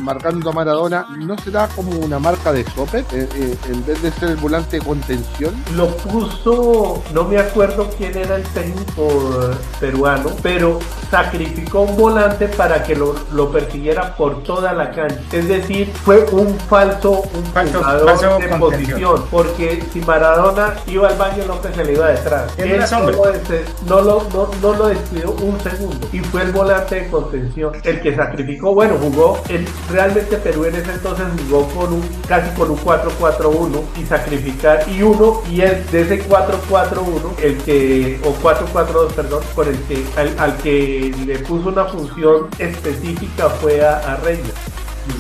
marcando a Maradona, ¿no será como una marca de sope en vez de ser el volante de contención? Lo puso, no me acuerdo quién era el técnico peruano, pero sacrificó un volante para que lo persiguiera por toda la cancha. Es decir, fue un falso jugador de posición, porque si Maradona iba al baño, el hombre se le iba detrás. Él no lo descuidó un segundo, y fue el volante de contención el que sacrificó. Bueno, jugó, realmente Perú en ese entonces jugó casi con un 4-4-1 y sacrificar, y es de ese 4-4-1 o 4-4-2, perdón, por el que al que le puso una función específica fue a Reina.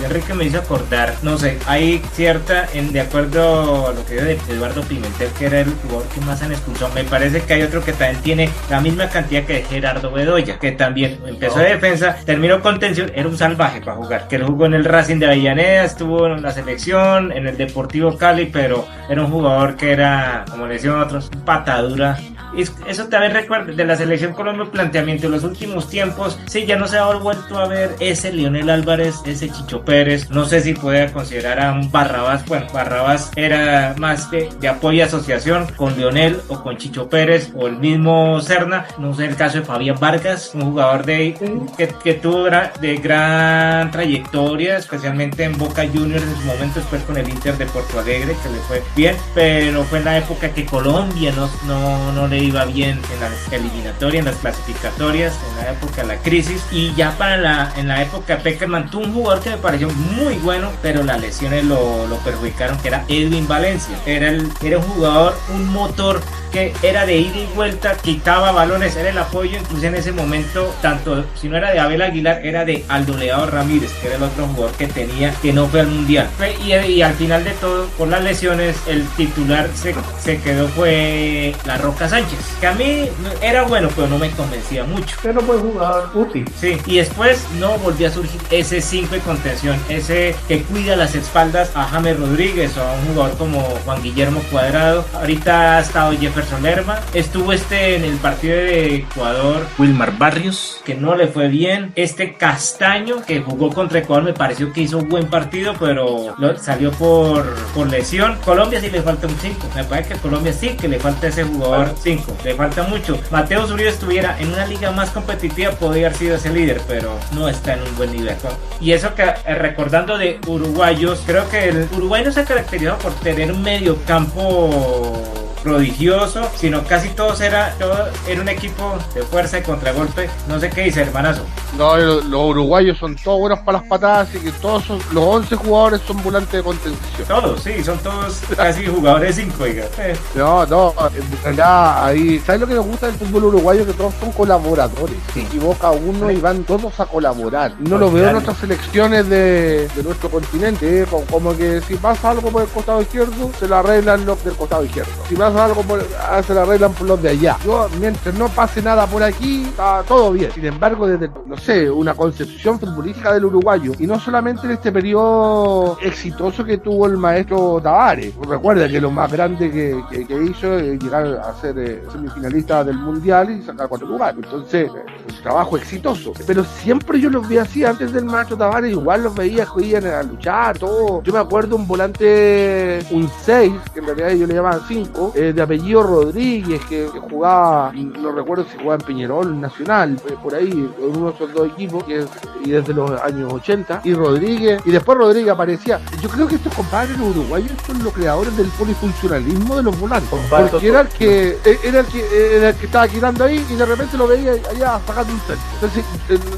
Enrique me hizo acordar, no sé, hay cierta, de acuerdo a lo que dijo de Eduardo Pimentel, que era el jugador que más han expulsado, me parece que hay otro que también tiene la misma cantidad que Gerardo Bedoya, que también empezó de defensa, terminó contención, era un salvaje para jugar, que él jugó en el Racing de Avellaneda, estuvo en la selección, en el Deportivo Cali, pero era un jugador que era, como le decían otros, patadura. Eso también recuerda de la selección Colombia, el planteamiento en los últimos tiempos, sí, ya no se ha vuelto a ver ese Lionel Álvarez, ese Chicho Pérez, no sé si puede considerar a un Barrabás. Bueno, Barrabás era más de apoyo y asociación con Lionel o con Chicho Pérez o el mismo Serna, no sé el caso de Fabián Vargas, un jugador que tuvo de gran trayectoria, especialmente en Boca Juniors en su momento, después con el Inter de Porto Alegre, que le fue bien, pero fue en la época que Colombia no le iba bien en las eliminatorias, en las clasificatorias, en la época de la crisis, y ya en la época de Peckerman tuvo un jugador que me pareció muy bueno, pero las lesiones lo perjudicaron, que era Edwin Valencia. Era un jugador, un motor que era de ida y vuelta, quitaba balones, era el apoyo, incluso en ese momento, tanto si no era de Abel Aguilar, era de Aldo Leao Ramírez, que era el otro jugador que tenía, que no fue al mundial. Y al final de todo, por las lesiones, el titular se quedó, fue La Roca Sánchez, que a mí era bueno, pero no me convencía mucho. Pero fue un jugador útil. Sí, y después no volvió a surgir ese 5 de contención, ese que cuida las espaldas a James Rodríguez o a un jugador como Juan Guillermo Cuadrado. Ahorita ha estado Jefferson Lerma, estuvo en el partido de Ecuador, Wilmar Barrios, que no le fue bien. Castaño, que jugó contra Ecuador, me pareció que hizo un buen partido, pero salió por lesión. Colombia sí le falta un 5, me parece que a Colombia sí que le falta ese jugador 5, le falta mucho. Mateo Zuribe estuviera en una liga más competitiva, podría haber sido ese líder, pero no está en un buen nivel. Y eso que recordando de uruguayos, creo que el Uruguay no se ha caracterizado por tener un medio campo prodigioso, sino casi todo era un equipo de fuerza y contragolpe. No sé qué dice, hermanazo. No, los uruguayos son todos buenos para las patadas, así que los 11 jugadores son volantes de contención. Todos, sí, son todos casi jugadores 5, oiga. No, en realidad ahí, ¿sabes lo que nos gusta del fútbol uruguayo? Que todos son colaboradores. Se equivoca uno y van todos a colaborar. No lo veo en otras selecciones de nuestro continente, como que si pasa algo por el costado izquierdo, se lo arreglan los del costado izquierdo. Si pasa algo se lo arreglan por los de allá. Mientras no pase nada por aquí, está todo bien. Sin embargo, desde, no sé, una concepción futbolística del uruguayo, y no solamente en este periodo exitoso que tuvo el maestro Tavares. Recuerda que lo más grande que hizo es llegar a ser semifinalista del mundial y sacar 4 lugares. Entonces, un trabajo exitoso. Pero siempre yo los vi así antes del maestro Tavares, igual los veía que iban a luchar, todo. Yo me acuerdo un volante, un 6, que en realidad yo le llamaban 5, de apellido Rodríguez, que jugaba, no recuerdo si jugaba en Peñarol, Nacional, por ahí, en uno de esos dos equipos, y desde los años 80, y después Rodríguez aparecía. Yo creo que estos compadres los uruguayos son los creadores del polifuncionalismo de los volantes, porque era el que estaba quitando ahí y de repente lo veía allá sacando un centro.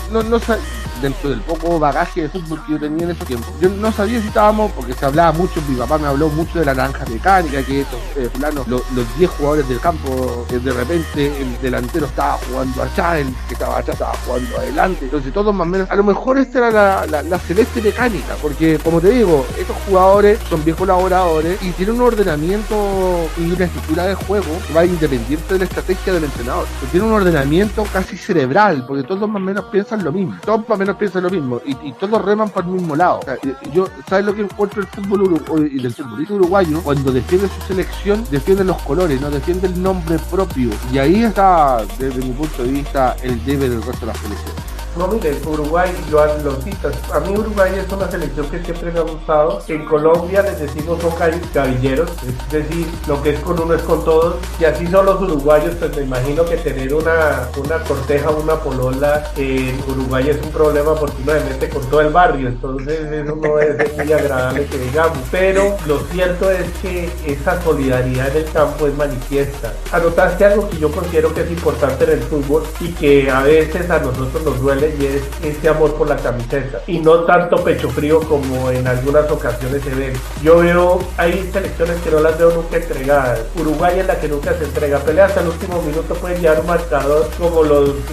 Entonces, dentro del poco bagaje de fútbol que yo tenía en esos tiempos, yo no sabía si estábamos, porque se hablaba mucho, mi papá me habló mucho de la naranja mecánica, que estos fulanos, los 10 jugadores del campo, de repente el delantero estaba jugando allá, el que estaba allá estaba jugando adelante. Entonces todos más o menos, a lo mejor esta era la celeste mecánica, porque como te digo, estos jugadores son bien colaboradores y tienen un ordenamiento y una estructura de juego que va independiente de la estrategia del entrenador. Tienen un ordenamiento casi cerebral, porque todos más o menos piensan lo mismo, y todos reman por el mismo lado. O sea, ¿sabes lo que encuentro del fútbol y del futbolista uruguayo? Cuando defiende su selección, defiende los colores, no defiende el nombre propio, y ahí está, desde mi punto de vista, el debe del resto de la selección. No, mire, Uruguay, lo citas. A mí Uruguay es una selección que siempre me ha gustado. En Colombia les decimos son cabilleros, es decir, lo que es con uno es con todos. Y así son los uruguayos, pues me imagino que tener una corteja, una polola en Uruguay es un problema porque uno se mete con todo el barrio. Entonces eso no es muy agradable que digamos. Pero lo cierto es que esa solidaridad en el campo es manifiesta. Anotaste algo que yo considero que es importante en el fútbol y que a veces a nosotros nos duele, y es ese amor por la camiseta y no tanto pecho frío como en algunas ocasiones se ven. Yo veo, hay selecciones que no las veo nunca entregadas. Uruguay es la que nunca se entrega, pelea hasta el último minuto, puede llevar un marcador como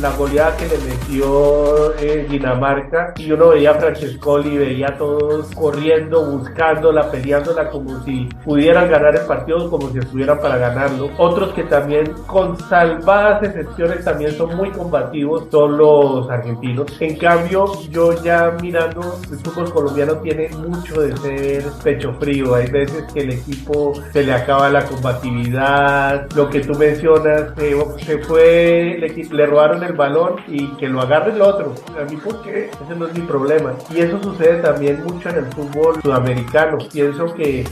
la goleada que le metió Dinamarca, y uno veía a Francescoli, veía a todos corriendo, buscándola, peleándola como si pudieran ganar el partido, como si estuvieran para ganarlo. Otros que también, con salvadas excepciones, también son muy combativos, son los argentinos. En cambio, yo ya mirando, el fútbol colombiano tiene mucho de ser pecho frío. Hay veces que el equipo se le acaba la combatividad, lo que tú mencionas, le robaron el balón y que lo agarre el otro. A mí, ¿por qué? Ese no es mi problema. Y eso sucede también mucho en el fútbol sudamericano. Pienso que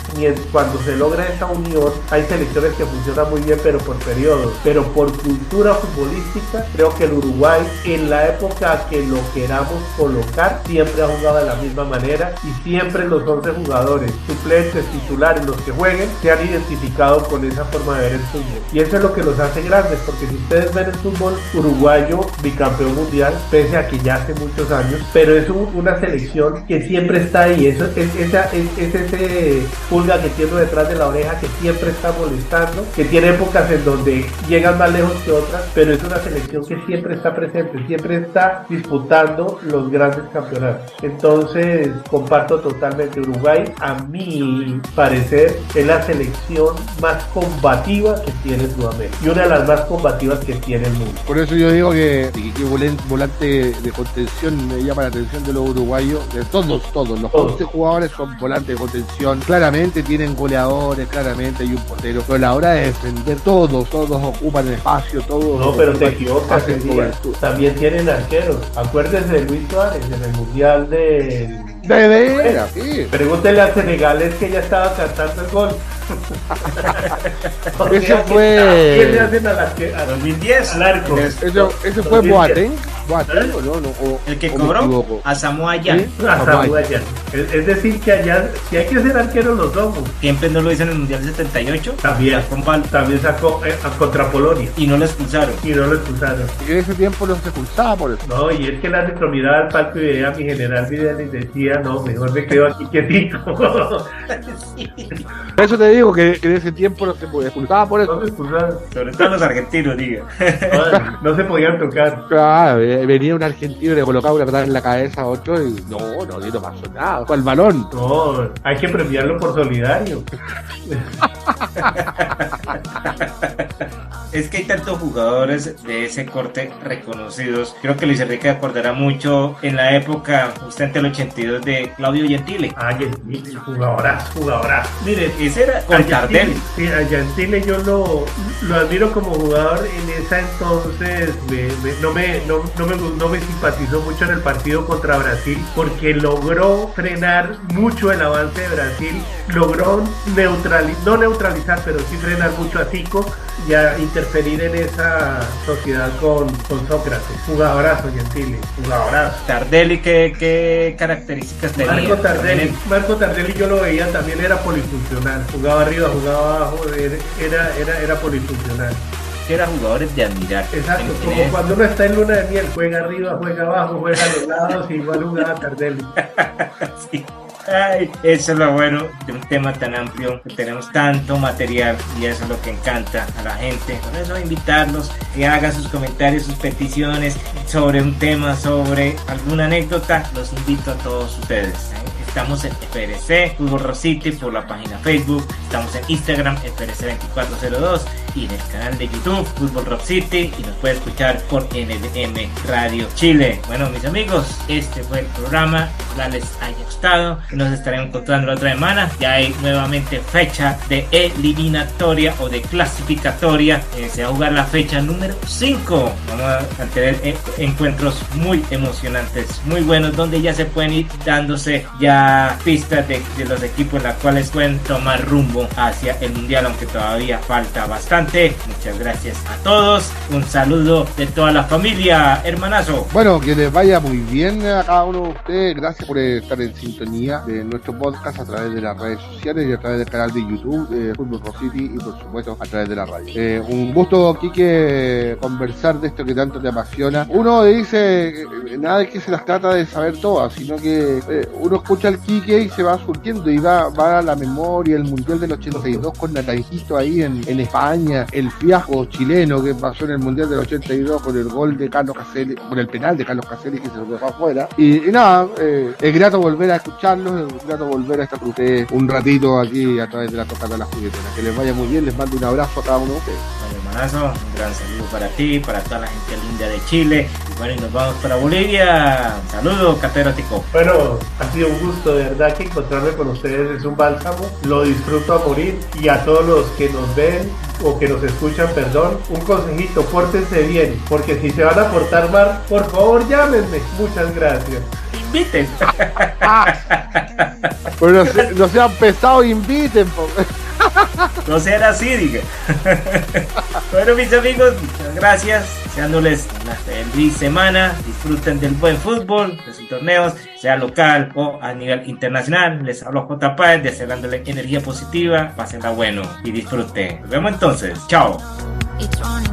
cuando se logra esa unión, hay selecciones que funcionan muy bien, pero por periodos. Pero por cultura futbolística, creo que el Uruguay, en la época que lo queramos colocar, siempre ha jugado de la misma manera, y siempre los 11 jugadores, suplentes, titulares, los que jueguen, se han identificado con esa forma de ver el fútbol. Y eso es lo que los hace grandes, porque si ustedes ven el fútbol uruguayo, bicampeón mundial, pese a que ya hace muchos años, pero es una selección que siempre está ahí. Eso es ese pulga que tiene detrás de la oreja, que siempre está molestando, que tiene épocas en donde llegan más lejos que otras, pero es una selección que siempre está presente, siempre está disputando los grandes campeonatos. Entonces comparto totalmente. Uruguay, a mi parecer, es la selección más combativa que tiene Sudamérica y una de las más combativas que tiene el mundo. Por eso yo digo que volante de contención me llama la atención de los uruguayos, de todos los 11 jugadores son volantes de contención, claramente tienen goleadores, claramente hay un portero, pero a la hora de defender todos ocupan el espacio, todos. No, pero te equivocas, también tienen arqueros. Acuérdense de Luis Suárez en el mundial de veras, sí. Pregúntele al senegalés que ya estaba cantando el gol. Ese ¿Qué fue. le hacen a la que a 2010. al arco? Ese fue Boateng. Boateng, ¿o no? El que o me cobró equivoco. a Samoa Gyan. ¿Sí? A Samuel Gyan. Es decir, que allá, si hay que ser arqueros, los somos. Siempre no lo hizo en el Mundial 78. También. Con palo. También sacó contra Polonia Y no lo expulsaron. y no lo expulsaron. Y en ese tiempo no se expulsaba por eso. No, y es que el árbitro miraba al palco y veía a mi general Vidal y decía, no, mejor me quedo aquí quietito. Por eso te digo que en ese tiempo no se expulsaba por No eso. se expulsaron. Sobre todo los argentinos, diga. No se podían tocar. Claro, venía un argentino y le colocaba una patada en la cabeza a otro y no pasó nada. Fue el balón. No, hay que premiarlo por solidario. Es que hay tantos jugadores de ese corte reconocidos. Creo que Luis Enrique acordará mucho en la época, justamente el 82, de Claudio Gentile. Ay, jugadorazo. Miren, Ese era con Tardelli. Sí, a Gentile yo lo admiro como jugador. En esa entonces no me simpatizó mucho en el partido contra Brasil porque logró frenar mucho el avance de Brasil, logró no neutralizar, pero sí frenar mucho a Zico y a interferir en esa sociedad con Sócrates. Jugadorazo Gentile, jugadorazo. Tardelli, ¿qué características tenía? Marco Tardelli yo lo veía, también era polifuncional, jugaba arriba, jugaba abajo, era polifuncional. Que eran jugadores de admirar. Exacto, como cuando uno está en luna de miel, juega arriba, juega abajo, juega a los lados, y igual jugaba Tardelli. Sí. Ay, eso es lo bueno de un tema tan amplio, que tenemos tanto material y eso es lo que encanta a la gente. Por eso invitarlos que hagan sus comentarios, sus peticiones sobre un tema, sobre alguna anécdota. Los invito a todos ustedes. Estamos en FRC Fútbol Rock City por la página Facebook, estamos en Instagram FRC2402 y en el canal de YouTube Fútbol Rock City, y nos puede escuchar por NLM Radio Chile. Bueno, mis amigos, este fue el programa, ojalá les haya gustado, nos estaremos encontrando la otra semana. Ya hay nuevamente fecha de eliminatoria o de clasificatoria, se va a jugar la fecha número 5. Vamos a tener encuentros muy emocionantes, muy buenos, donde ya se pueden ir dándose ya pistas de los equipos en los cuales pueden tomar rumbo hacia el mundial, aunque todavía falta bastante. Muchas gracias a todos, un saludo de toda la familia, hermanazo. Bueno, que les vaya muy bien a cada uno de ustedes. Gracias por estar en sintonía de nuestro podcast a través de las redes sociales y a través del canal de YouTube de Fútbol Rock City, y por supuesto a través de la radio. Un gusto, Quique, conversar de esto que tanto te apasiona. Uno dice, nada es que se las trata de saber todas, sino que uno escucha al Quique y se va surgiendo y va a la memoria el Mundial del 82 con Naranjito ahí en España, el fiasco chileno que pasó en el Mundial del 82 con el gol de Carlos Caselli, con el penal de Carlos Caselli que se lo dejó afuera. Y nada, es grato volver a escucharlos, es grato volver a estar con ustedes un ratito aquí a través de la Tocata de la Juguetona. Que les vaya muy bien, les mando un abrazo a cada uno de ustedes. Hermanazo, un gran saludo para ti, para toda la gente linda de Chile. Y bueno, y nos vamos para Bolivia. Saludos, catedrático. Bueno, ha sido un gusto, de verdad, que encontrarme con ustedes es un bálsamo. Lo disfruto a morir, y a todos los que nos ven o que nos escuchan, perdón, un consejito: pórtense bien, porque si se van a portar mal, por favor llámenme. Muchas gracias. Inviten. Pero no sean pesados, inviten. No será así, diga. Bueno, mis amigos, muchas gracias. Deseándoles una feliz semana. Disfruten del buen fútbol, de sus torneos, sea local o a nivel internacional. Les hablo J. Páez, deseándole energía positiva. Pásenla bueno y disfruten. Nos vemos entonces. Chao. It's running